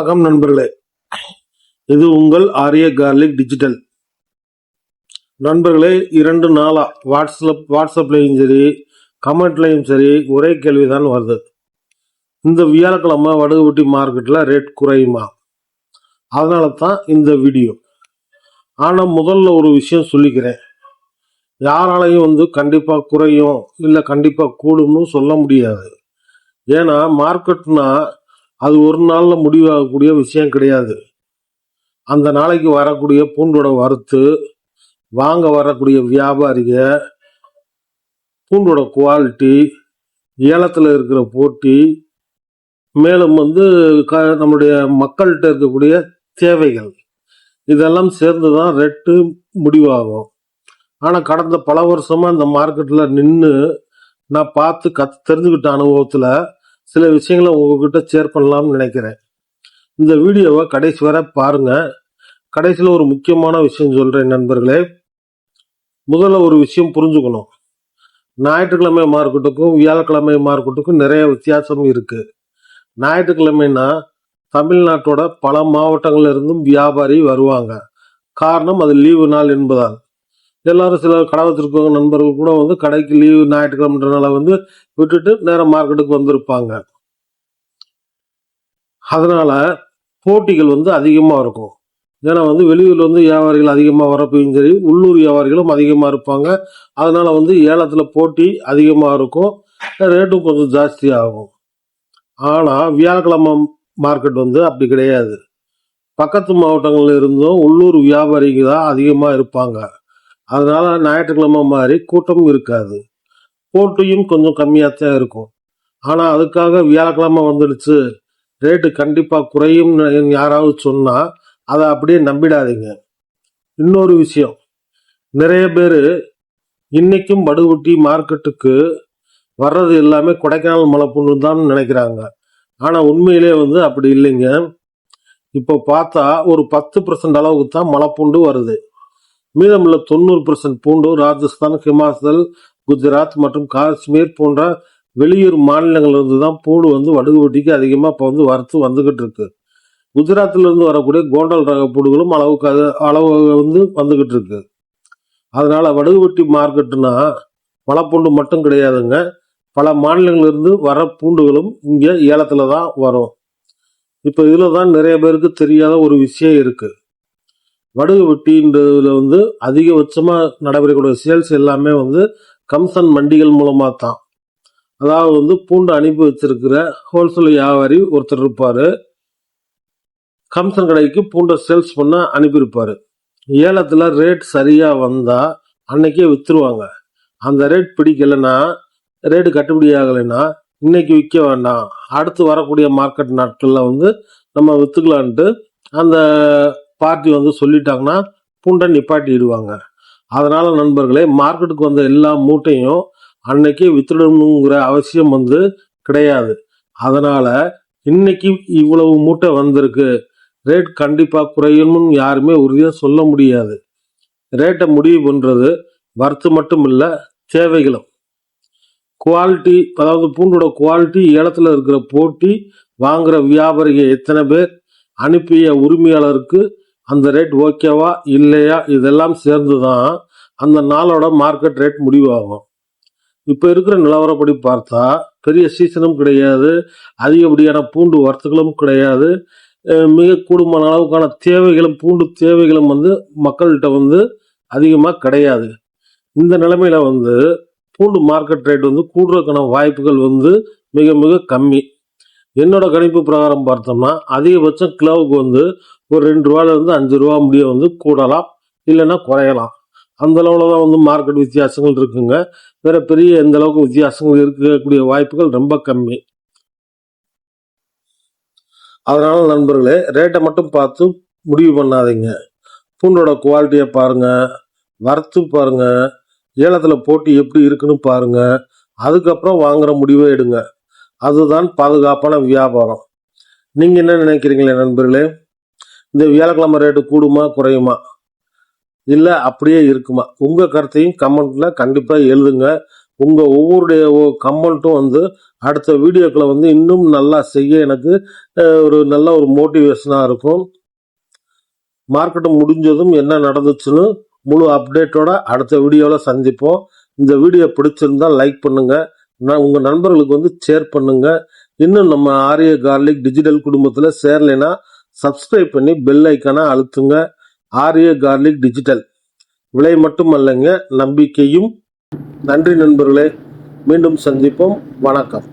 வணக்கம் நண்பர்களே, இது உங்கள் ஆரிய கார்லிக் டிஜிட்டல். நண்பர்களே, 2 நாளா வாட்ஸ்அப்லையும் சரி கமெண்ட்லையும் சரி ஒரே கேள்விதான் வருது. இந்த வியாழக்கிழமை வடுகுபட்டி மார்க்கெட்டில் ரேட் குறையுமா? அதனால தான் இந்த வீடியோ. ஆனால் முதல்ல ஒரு விஷயம் சொல்லிக்கிறேன். யாராலையும் கண்டிப்பாக குறையும் இல்லை கண்டிப்பாக கூடும்னு சொல்ல முடியாது. ஏன்னா மார்க்கெட்னா அது ஒரு நாளில் முடிவாகக்கூடிய விஷயம் கிடையாது. அந்த நாளைக்கு வரக்கூடிய பூண்டோட வறுத்து வாங்க வரக்கூடிய வியாபாரிக, பூண்டோட குவாலிட்டி, ஏலத்தில் இருக்கிற போட்டி, மேலும் நம்முடைய மக்கள்கிட்ட இருக்கக்கூடிய தேவைகள், இதெல்லாம் சேர்ந்து தான் ரேட்டு முடிவாகும். ஆனால் கடந்த பல வருஷமாக இந்த மார்க்கெட்டில் நின்று நான் பார்த்து தெரிஞ்சுக்கிட்ட அனுபவத்தில் சில விஷயங்களை உங்ககிட்ட ஷேர் பண்ணலாம்னு நினைக்கிறேன். இந்த வீடியோவை கடைசி வரை பாருங்க. கடைசியில் ஒரு முக்கியமான விஷயம் சொல்றேன் நண்பர்களே. முதல்ல ஒரு விஷயம் புரிஞ்சுக்கணும். ஞாயிற்றுக்கிழமை மார்க்கெட்டுக்கும் வியாழக்கிழமை மார்க்கெட்டுக்கும் நிறைய வித்தியாசம் இருக்கு. ஞாயிற்றுக்கிழமைனா தமிழ்நாட்டோட பல மாவட்டங்கள்ல இருந்தும் வியாபாரி வருவாங்க. காரணம் அது லீவு நாள் என்பதால். எல்லாரும் சில கடை வச்சிருக்கவங்க நண்பர்கள் கூட கடைக்கு லீவு ஞாயிற்றுக்கிழமைன்றனால விட்டுட்டு நேரம் மார்க்கெட்டுக்கு வந்திருப்பாங்க. அதனால போட்டிகள் அதிகமாக இருக்கும். ஏன்னா வெளியூர்ல வியாபாரிகள் அதிகமாக வரப்பையும் சரி, உள்ளூர் வியாபாரிகளும் அதிகமாக இருப்பாங்க. அதனால ஏலத்தில் போட்டி அதிகமாக இருக்கும், ரேட்டும் கொஞ்சம் ஜாஸ்தி ஆகும். ஆனால் வியாழக்கிழமை மார்க்கெட் அப்படி கிடையாது. பக்கத்து மாவட்டங்கள்ல இருந்தும் உள்ளூர் வியாபாரிகள் தான் அதிகமாக இருப்பாங்க. அதனால ஞாயிற்றுக்கிழமை மாதிரி கூட்டம் இருக்காது, போட்டியும் கொஞ்சம் கம்மியாக தான் இருக்கும். ஆனால் அதுக்காக வியாழக்கிழமை வந்துடுச்சு ரேட்டு கண்டிப்பாக குறையும் யாராவது சொன்னால் அதை அப்படியே நம்பிடாதீங்க. இன்னொரு விஷயம், நிறைய பேர் இன்னைக்கும் வடுகுபட்டி மார்க்கெட்டுக்கு வர்றது எல்லாமே கொடைக்கானல் மலைப்பூண்டு தான் நினைக்கிறாங்க. ஆனால் உண்மையிலே அப்படி இல்லைங்க. இப்போ பார்த்தா ஒரு 10% அளவுக்கு தான் மலைப்பூண்டு வருது. மீதமுள்ள 90% பூண்டு ராஜஸ்தான், ஹிமாச்சல், குஜராத் மற்றும் காஷ்மீர் போன்ற வெளியூர் மாநிலங்கள்ல தான் பூண்டு வடுகுபட்டிக்கு அதிகமாக இப்போ வறுத்து வந்துகிட்டு இருக்கு. குஜராத்ல இருந்து வரக்கூடிய கோண்டல் ரக பூண்டுகளும் அளவு வந்துகிட்டு இருக்கு. அதனால வடுகுபட்டி மார்க்கெட்டுனா மலைப்பூண்டு மட்டும் கிடையாதுங்க, பல மாநிலங்களிலிருந்து வர பூண்டுகளும் இங்க ஏலத்துல தான் வரும். இப்ப இதுல தான் நிறைய பேருக்கு தெரியாத ஒரு விஷயம் இருக்கு. வடுகுபட்டின்றதுல அதிகபட்சமா நடைபெறக்கூடிய சேல்ஸ் எல்லாமே கம்சன் மண்டிகள் மூலமா தான். அதாவது பூண்டு அனுப்பி வச்சிருக்கிற ஹோல்சேல் வியாபாரி ஒருத்தர் இருப்பாரு, கம்சன் கடைக்கு பூண்டை சேல்ஸ் பண்ண அனுப்பியிருப்பாரு. ஏலத்துல ரேட் சரியா வந்தா அன்னைக்கே வித்துருவாங்க. அந்த ரேட் பிடிக்கலைன்னா, ரேட்டு கட்டுப்படி ஆகலைன்னா இன்னைக்கு விற்க வேண்டாம், அடுத்து வரக்கூடிய மார்க்கெட் நாட்கள்ல நம்ம வித்துக்கலான்ட்டு அந்த பார்ட்டி சொல்லிட்டாங்கன்னா பூண்டை நிப்பாட்டிடுவாங்க. அதனால நண்பர்களே, மார்க்கெட்டுக்கு வந்த எல்லா மூட்டையும் அன்னைக்கே வித்துடணுங்கிற அவசியம் கிடையாது. அதனால இன்னைக்கு இவ்வளவு மூட்டை வந்திருக்கு, ரேட் கண்டிப்பா குறையணும்னு யாருமே உறுதியா சொல்ல முடியாது. ரேட்டை முடிவு பண்றது வறுத்து மட்டும் இல்ல, தேவைகளும். குவாலிட்டி, அதாவது பூண்டோட குவாலிட்டி, ஏலத்துல இருக்கிற போட்டி, வாங்குற வியாபாரிகள் எத்தனை பேர், அனுப்பிய உரிமையாளருக்கு அந்த ரேட் ஓகேவா இல்லையா, இதெல்லாம் சேர்ந்துதான் அந்த நாளோட மார்க்கெட் ரேட் முடிவாகும். இப்ப இருக்கிற நிலவரப்படி பார்த்தா பெரிய சீசனும் கிடையாது, அதிகப்படியான பூண்டு வர்த்தகளும் கிடையாது, மிக கூடுமான அளவுக்கான தேவைகளும் பூண்டு தேவைகளும் மக்கள்கிட்ட அதிகமா கிடையாது. இந்த நிலைமையில பூண்டு மார்க்கெட் ரேட் கூடுறதுக்கான வாய்ப்புகள் மிக மிக கம்மி. என்னோட கணிப்பு பிரகாரம் பார்த்தோம்னா அதிகபட்சம் கிலோவுக்கு ஒரு 2 ரூபாயில இருந்து 5 ரூபா முடிய கூடலாம், இல்லைன்னா குறையலாம். அந்த அளவுல தான் மார்க்கெட் வித்தியாசங்கள் இருக்குங்க. வேற பெரிய எந்த அளவுக்கு வித்தியாசங்கள் இருக்கக்கூடிய வாய்ப்புகள் ரொம்ப கம்மி. அதனால நண்பர்களே, ரேட்டை மட்டும் பார்த்து முடிவு பண்ணாதீங்க. பூண்டோட குவாலிட்டியை பாருங்க, வறுத்து பாருங்க, ஏலத்துல போட்டி எப்படி இருக்குன்னு பாருங்க, அதுக்கப்புறம் வாங்குற முடிவை எடுங்க. அதுதான் பாதுகாப்பான வியாபாரம். நீங்க என்ன நினைக்கிறீங்களே நண்பர்களே? இந்த வியாழக்கிழமை ரேட்டு கூடுமா குறையுமா, இல்ல அப்படியே இருக்குமா? உங்க கருத்தையும் கமெண்ட்ல கண்டிப்பா எழுதுங்க. உங்கள் ஒவ்வொருடைய கமெண்ட்டும் வந்து அடுத்த வீடியோக்களை வந்து இன்னும் நல்லா செய்ய எனக்கு ஒரு நல்ல ஒரு மோட்டிவேஷனாக இருக்கும். மார்க்கெட்டு முடிஞ்சதும் என்ன நடந்துச்சுன்னு முழு அப்டேட்டோட அடுத்த வீடியோவில் சந்திப்போம். இந்த வீடியோ பிடிச்சிருந்தா லைக் பண்ணுங்கள், உங்கள் நண்பர்களுக்கு வந்து ஷேர் பண்ணுங்கள். இன்னும் நம்ம ஆரிய கார்லிக் டிஜிட்டல் குடும்பத்தில் சேரலைன்னா சப்ஸ்கிரைப் பண்ணி பெல் ஐக்கானை அழுத்துங்க. ஆரிய கார்லிக் டிஜிட்டல் விலை மட்டுமல்லங்க, நம்பிக்கையும். நன்றி நண்பர்களே, மீண்டும் சந்திப்போம். வணக்கம்.